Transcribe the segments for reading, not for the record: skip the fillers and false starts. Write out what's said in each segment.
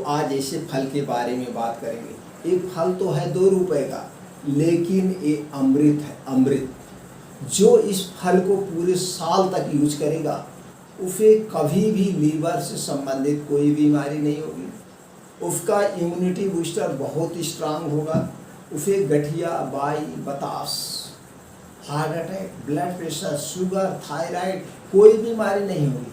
आज ऐसे फल के बारे में बात करेंगे। एक फल तो है 2 रुपए का, लेकिन ये अमृत है, अमृत। जो इस फल को पूरे साल तक यूज करेगा उसे कभी भी लीवर से संबंधित कोई बीमारी नहीं होगी, उसका इम्यूनिटी बूस्टर बहुत स्ट्रांग होगा, उसे गठिया, बाई, बतास, heart attack, blood pressure, sugar, thyroid कोई बीमारी नहीं होगी।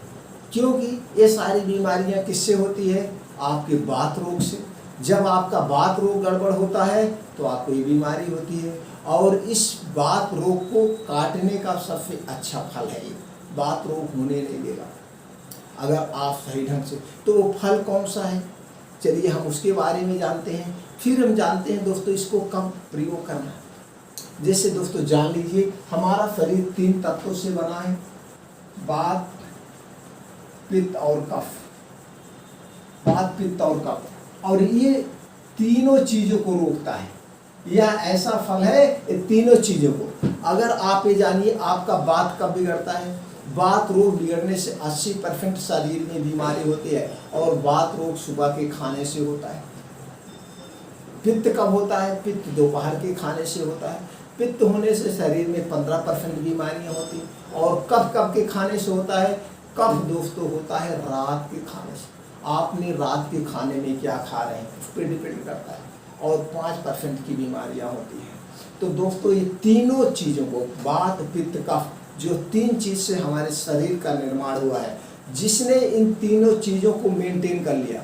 क्योंकि ये सारी बीमारियां किससे होती है? आपके वात रोग से। जब आपका वात रोग गड़बड़ होता है तो आपको ये बीमारी होती है, और इस वात रोग को काटने का सबसे अच्छा फल है ये, वात रोग होने नहीं देगा अगर आप सही ढंग से। तो वो फल कौन सा है, चलिए हम उसके बारे में जानते हैं। फिर हम जानते हैं दोस्तों इसको कब प्रयोग करना है। जैसे दोस्तों जान लीजिए हमारा शरीर 3 तत्वों से बना है, वात, पित्त और कफ। वात, पित्त और कफ, और ये तीनों चीजों को रोकता है। यह ऐसा फल है ये तीनों चीजों को। अगर आप ये जानिए आपका वात कब बिगड़ता है, वात रोग बिगड़ने से 80% शरीर में बीमारी होती है, और वात रोग सुबह के खाने से होता है। पित्त कब होता है? पित्त दोपहर के खाने से होता है। पित्त होने से शरीर में 15% बीमारियां होती हैं। और कफ कब के खाने से होता है? कफ दोस्तों होता है रात के खाने से। आपने रात के खाने में क्या खा रहे हैं उस पर डिपेंड करता है, और 5% की बीमारियां होती हैं। तो दोस्तों ये तीनों चीज़ों को, वात, पित्त, कफ, जो 3 चीज़ से हमारे शरीर का निर्माण हुआ है, जिसने इन तीनों चीज़ों को मेंटेन कर लिया,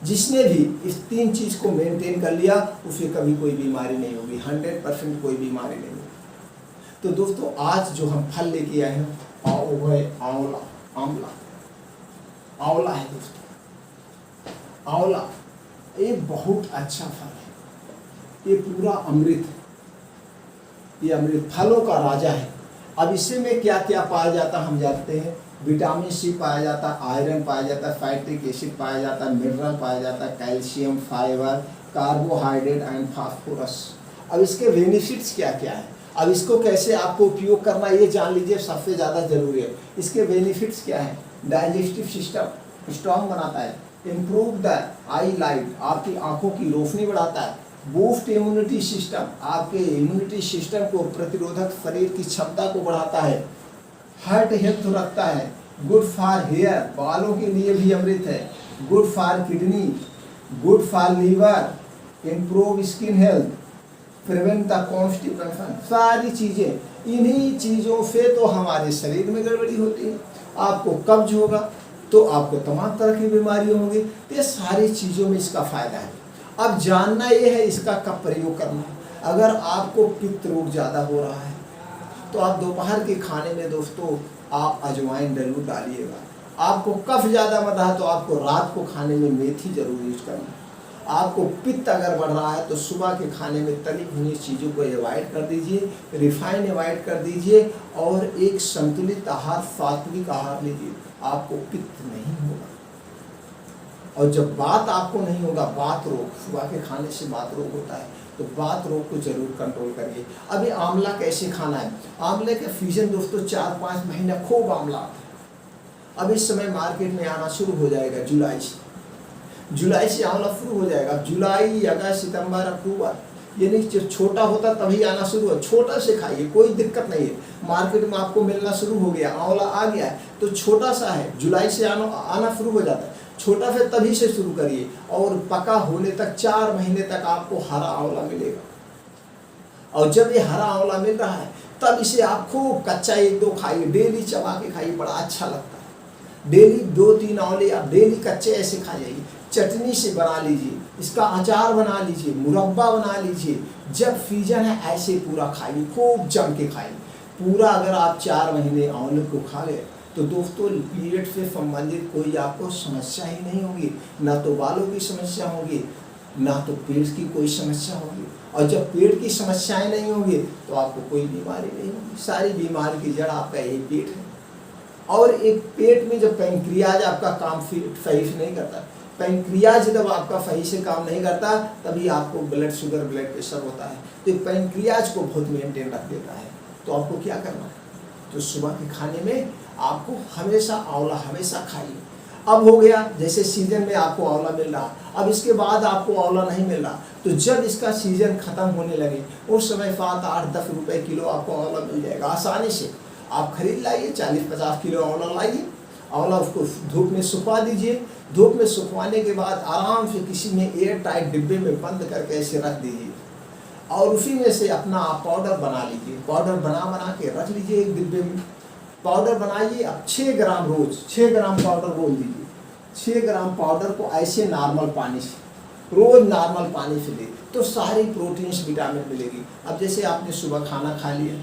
जिसने भी इस 3 चीज़ को मेंटेन कर लिया, उसे कभी कोई बीमारी नहीं होगी, 100% कोई बीमारी नहीं होगी। तो दोस्तों आज जो हम फल लेके आए हैं वो है आंवला। आंवला, आंवला है दोस्तों। आंवला ये बहुत अच्छा फल है, ये पूरा अमृत है। ये अमृत फलों का राजा है। अब इसे में क्या क्या पाया जाता हम जानते हैं। विटामिन सी पाया जाता है, आयरन पाया जाता है, फैक्टिक एसिड पाया जाता है, मिनरल पाया जाता है, calcium, fibre, carbohydrate and phosphorus. अब इसके बेनिफिट्स क्या क्या है, अब इसको कैसे आपको उपयोग करना ये जान लीजिए, सबसे ज़्यादा जरूरी है। इसके बेनिफिट्स क्या है? डाइजेस्टिव सिस्टम स्ट्रॉन्ग बनाता है, इम्प्रूव द आई लाइट, आपकी आंखों की रोशनी बढ़ाता है, बूस्ट इम्यूनिटी सिस्टम, आपके इम्यूनिटी सिस्टम को, प्रतिरोधक शरीर की क्षमता को बढ़ाता है, हार्ट हेल्थ रखता है, गुड फॉर हेयर, बालों के लिए भी अमृत है, good for kidney, good for liver, improve skin health, prevent the constipation. सारी चीज़ें, इन्हीं चीज़ों से तो हमारे शरीर में गड़बड़ी होती है। आपको कब्ज होगा तो आपको तमाम तरह की बीमारी होंगी। तो ये सारी चीज़ों में इसका फ़ायदा है। अब जानना ये है इसका कब प्रयोग करना है। अगर आपको पित्त रोग ज़्यादा हो रहा है तो आप दोपहर के खाने में दोस्तों आप अजवाइन जरूर डालिएगा। आपको कफ ज़्यादा बढ़ रहा है तो आपको रात को खाने में मेथी जरूर यूज करना है। आपको पित्त अगर बढ़ रहा है तो सुबह के खाने में तली भुनी चीज़ों को अवॉइड कर दीजिए, रिफाइन अवॉइड कर दीजिए, और एक संतुलित आहार, सात्विक आहार लीजिए, आपको पित्त नहीं होगा। और जब बात आपको नहीं होगा, बात रोग, सुबह के खाने से बात रोग होता है, तो बात रोग को जरूर कंट्रोल करिए। अभी आंवला कैसे खाना है? आंवले का सीजन दोस्तों 4-5 महीना खूब आंवला आता है। अब इस समय मार्केट में आना शुरू हो जाएगा जुलाई से आंवला शुरू हो जाएगा। जुलाई, अगस्त, सितंबर, अक्टूबर, यानी जब छोटा होता तभी आना शुरू हो। छोटा से खाइए, कोई दिक्कत नहीं है। मार्केट में आपको मिलना शुरू हो गया, आंवला आ गया है तो छोटा सा है, जुलाई से आना शुरू हो जाता है। छोटा से तभी से शुरू करिए, और पका होने तक 4 महीने तक आपको हरा आंवला मिलेगा। और जब ये हरा आंवला मिल रहा है तब इसे आप खूब कच्चा 1-2 खाइए, डेली चबा के खाइए, बड़ा अच्छा लगता है। डेली 2-3 आंवले आप डेली कच्चे ऐसे खा जाइए। चटनी से बना लीजिए, इसका अचार बना लीजिए, मुरब्बा बना लीजिए। जब सीजन है ऐसे पूरा खाइए, खूब जम के खाइए पूरा। अगर आप 4 महीने आंवले को खा गए तो दोस्तों पीरियड से संबंधित कोई आपको समस्या ही नहीं होगी, ना तो बालों की समस्या होगी, ना तो पेट की कोई समस्या होगी। और जब पेट की समस्याएं नहीं होंगी तो आपको कोई बीमारी नहीं होगी। सारी बीमारी की जड़ आपका यही पेट है। और एक पेट में जब पैंक्रियाज आपका काम सही से नहीं करता, पैंक्रियाज जब आपका सही से काम नहीं करता तभी आपको ब्लड शुगर, ब्लड प्रेशर होता है। तो पैंक्रियाज को बहुत मेंटेन रख देता है। तो आपको क्या करना है, तो सुबह के खाने में आपको हमेशा आंवला हमेशा खाइए। अब हो गया जैसे सीजन में आपको आंवला मिल रहा, अब इसके बाद आपको आंवला नहीं मिल रहा, तो जब इसका सीजन खत्म होने लगे उस समय 7-8-10 रुपए किलो आपको आंवला मिल जाएगा आसानी से। आप खरीद लाइए, 40-50 किलो आंवला लाइए, आंवला उसको धूप में सुखवा दीजिए, धूप में सुखवाने के बाद आराम से किसी में एयर टाइट डिब्बे में बंद करके ऐसे रख दीजिए और उसी में से अपना आप पाउडर बना लीजिए। पाउडर बना के रख लीजिए एक डिब्बे में, पाउडर बनाइए। अब 6 ग्राम रोज 6 ग्राम पाउडर रोज लीजिए। 6 ग्राम पाउडर को ऐसे नॉर्मल पानी से रोज नॉर्मल पानी से ले तो सारी प्रोटीन्स विटामिन मिलेगी। अब जैसे आपने सुबह खाना खा लिया,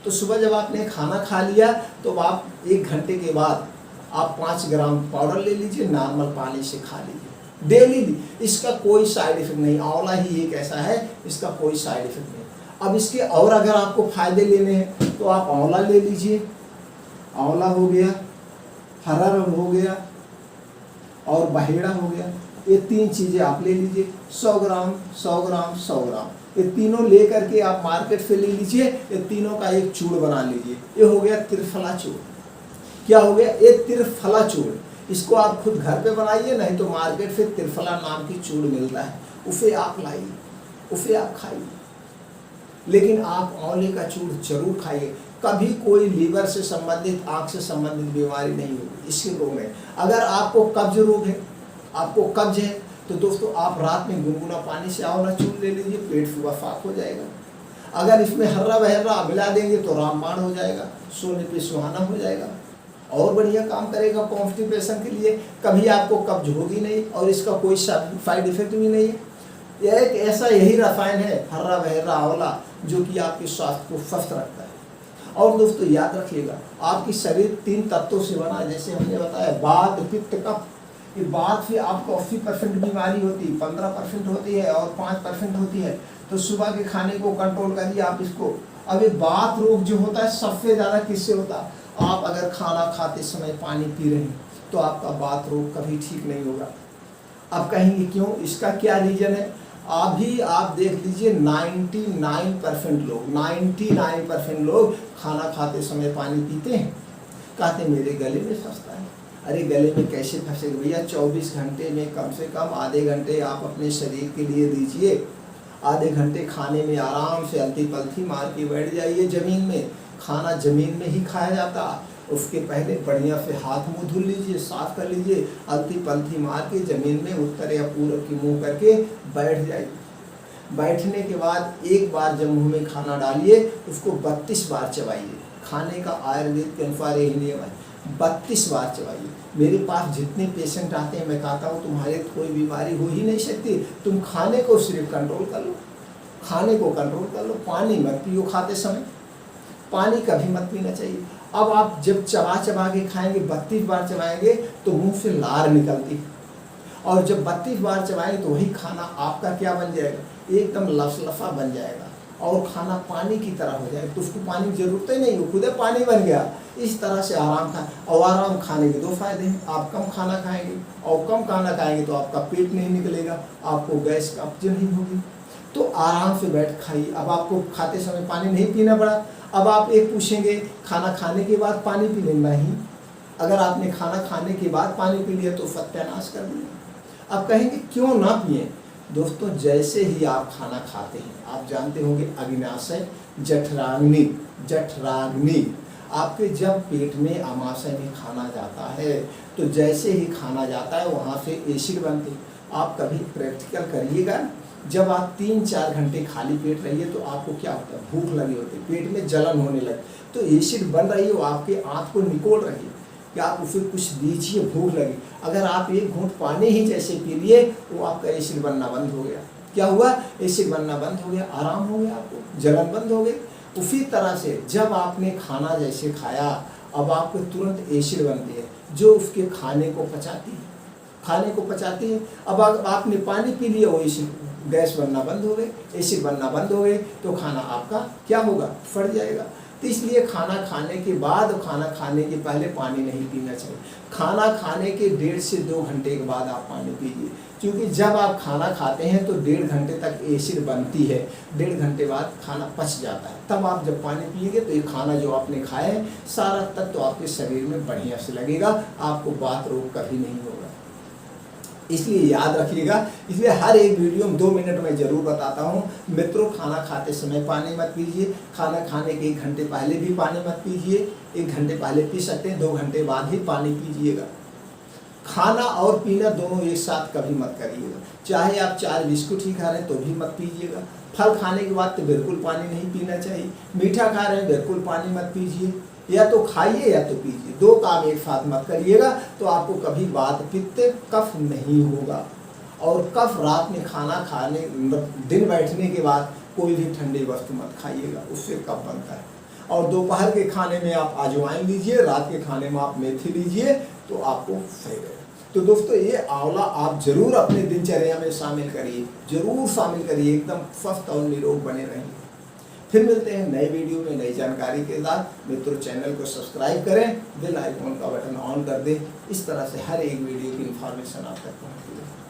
तो सुबह जब आपने खाना खा लिया तो आप 1 घंटे के बाद आप 5 ग्राम पाउडर ले लीजिए, नॉर्मल पानी से खा लीजिए डेली। इसका कोई साइड इफेक्ट नहीं, आंवला ही एक ऐसा है इसका कोई साइड इफेक्ट नहीं। अब इसके और अगर आपको फायदे लेने हैं तो आप आंवला ले लीजिए, आंवला हो गया, हरा रंग हो गया और बहेड़ा हो गया, ये 3 चीज़ें आप ले लीजिए। 100 ग्राम 100 ग्राम 100 ग्राम ये तीनों ले करके आप मार्केट से ले लीजिए, ये तीनों का एक चूड़ बना लीजिए। ये हो गया त्रिफला चूड़। क्या हो गया? ये त्रिफला चूड़। इसको आप खुद घर पे बनाइए, नहीं तो मार्केट से त्रिफला नाम की चूड़ मिलता है, उसे आप लाइए, उसे आप खाइए। लेकिन आप आंवले का चूड़ जरूर खाइए। कभी कोई लीवर से संबंधित, आँख से संबंधित बीमारी नहीं होगी इसके रोग में। अगर आपको कब्ज रोग है, आपको कब्ज है, तो दोस्तों आप रात में गुनगुना पानी से आंवला चूड़ ले लीजिए, पेट सुबह साफ हो जाएगा। अगर इसमें हर्रा बहर्रा मिला देंगे तो रामबाण हो जाएगा, सोने पे सुहाना हो जाएगा और बढ़िया काम करेगा कॉन्स्टिपेशन के लिए। कभी आपको कब्ज होगी नहीं और इसका कोई साइड इफेक्ट भी नहीं है। यह एक ऐसा यही रसायन है हर्रा बहर्रा आंवला जो कि आपके स्वास्थ्य को स्वस्थ रखता है। और दोस्तों याद रखिएगा, आपकी शरीर 3 तत्वों से बना है, जैसे हमने बताया वात पित्त कफ। ये वात से आपको 80% बीमारी होती है, 15% होती है और 5% होती है। तो सुबह के खाने को कंट्रोल करिए आप इसको। अब ये वात रोग जो होता है सबसे ज़्यादा किससे होता है? आप अगर खाना खाते समय पानी पी रहे हैं तो आपका वात रोग कभी ठीक नहीं होगा। अब कहेंगे क्यों? इसका क्या रीजन है? अभी आप देख लीजिए 99% लोग खाना खाते समय पानी पीते हैं, कहते मेरे गले में फंसता है। अरे गले में कैसे फंसेगा भैया? 24 घंटे में कम से कम आधे घंटे आप अपने शरीर के लिए दीजिए। आधे घंटे खाने में आराम से अलती पलथी मार के बैठ जाइए ज़मीन में। खाना ज़मीन में ही खाया जाता, उसके पहले बढ़िया से हाथ मुंह धुल लीजिए, साफ कर लीजिए, अलती पलथी मार के ज़मीन में उत्तर या पूरब की मुंह करके बैठ जाइए। बैठने के बाद एक बार जब मुंह में खाना डालिए उसको 32 बार चबाइए। खाने का आयुर्वेद के अनुसार यही नियम है, 32 बार चबाइए। मेरे पास जितने पेशेंट आते हैं मैं कहता हूँ तुम्हारे कोई बीमारी हो ही नहीं सकती, तुम खाने को सिर्फ कंट्रोल कर लो, खाने को कंट्रोल कर लो। पानी मत पियो खाते समय, पानी कभी मत पीना चाहिए। अब आप जब चबा चबा के खाएंगे, 32 बार चबाएंगे तो मुंह से लार निकलती है, और जब 32 बार चबाएंगे तो वही खाना आपका क्या बन जाएगा? एकदम लसलसा बन जाएगा और खाना पानी की तरह हो जाएगा। तो उसको पानी की जरूरत ही नहीं हो, खुद पानी बन गया। इस तरह से आराम खा। और आराम खाने के 2 फायदे हैं, आप कम खाना खाएंगे, और कम खाना खाएंगे तो आपका पेट नहीं निकलेगा, आपको गैस कब्ज नहीं होगी। तो आराम से बैठ खाइए। अब आपको खाते समय पानी नहीं पीना पड़ा। अब आप एक पूछेंगे खाना खाने के बाद पानी पी लेना ही? अगर आपने खाना खाने के बाद पानी पी लिया तो सत्यानाश कर दिया। अब कहेंगे क्यों ना पिए? दोस्तों जैसे ही आप खाना खाते हैं, आप जानते होंगे अग्नाशय जठराग्नि आपके जब पेट में अमाशय में खाना जाता है तो जैसे ही खाना जाता है वहाँ से एसिड बनते। आप कभी प्रैक्टिकल करिएगा, जब आप 3-4 घंटे खाली पेट रहिए तो आपको क्या होता है? भूख लगी होती है, पेट में जलन होने लगे, तो एसिड बन रही है, वो आपके आँत को निकोल रही है कि आप उसे कुछ दीजिए, भूख लगी। अगर आप एक घूंट पानी ही जैसे पी लिए वो आपका एसिड बनना बंद हो गया। क्या हुआ? एसिड बनना बंद हो गया, आराम हो गया, आपको जलन बंद हो गई। उसी तरह से जब आपने खाना जैसे खाया, अब आपको तुरंत एसिड बनती है जो उसके खाने को पचाती है, खाने को पचाती है। अब आपने पानी पी लिया, वो एसिड गैस बनना बंद हो गए, एसिड बनना बंद हो गए, तो खाना आपका क्या होगा? फट जाएगा। तो इसलिए खाना खाने के बाद, खाना खाने के पहले पानी नहीं पीना चाहिए। खाना खाने के 1.5 से 2 घंटे के बाद आप पानी पीजिए। क्योंकि जब आप खाना खाते हैं तो 1.5 घंटे तक एसिड बनती है, 1.5 घंटे बाद खाना पच जाता है। तब आप जब पानी पिएंगे तो ये खाना जो आपने खाया है सारा तत्व तो आपके शरीर में बढ़िया से लगेगा, आपको वात रोग कभी नहीं होगा। इसलिए याद रखिएगा। इसलिए हर एक वीडियो में 2 मिनट में ज़रूर बताता हूँ मित्रों, खाना खाते समय पानी मत पीजिए, खाना खाने के 1 घंटे पहले भी पानी मत पीजिए, 1 घंटे पहले पी सकते हैं, 2 घंटे बाद ही पानी पीजिएगा। खाना और पीना दोनों एक साथ कभी मत करिएगा। चाहे आप 4 बिस्कुट ही खा रहे हैं तो भी मत पीजिएगा। फल खाने के बाद तो बिल्कुल पानी नहीं पीना चाहिए। मीठा खा रहे हैं बिल्कुल पानी मत पीजिए। या तो खाइए या तो पीजिए, 2 काम एक साथ मत करिएगा, तो आपको कभी वात पित्त कफ नहीं होगा। और कफ रात में खाना खाने दिन बैठने के बाद कोई भी ठंडी वस्तु मत खाइएगा, उससे कफ बनता है। और दोपहर के खाने में आप अजवाइन लीजिए, रात के खाने में आप मेथी लीजिए, तो आपको सही रहेगा। तो दोस्तों ये आंवला आप जरूर अपने दिनचर्या में शामिल करिए, जरूर शामिल करिए, एकदम स्वस्थ और निरोग बने रहेंगे। फिर मिलते हैं नए वीडियो में नई जानकारी के साथ। मित्रों चैनल को सब्सक्राइब करें, बेल आइकॉन का बटन ऑन कर दें, इस तरह से हर एक वीडियो की इन्फॉर्मेशन आप तक पहुँचेगी।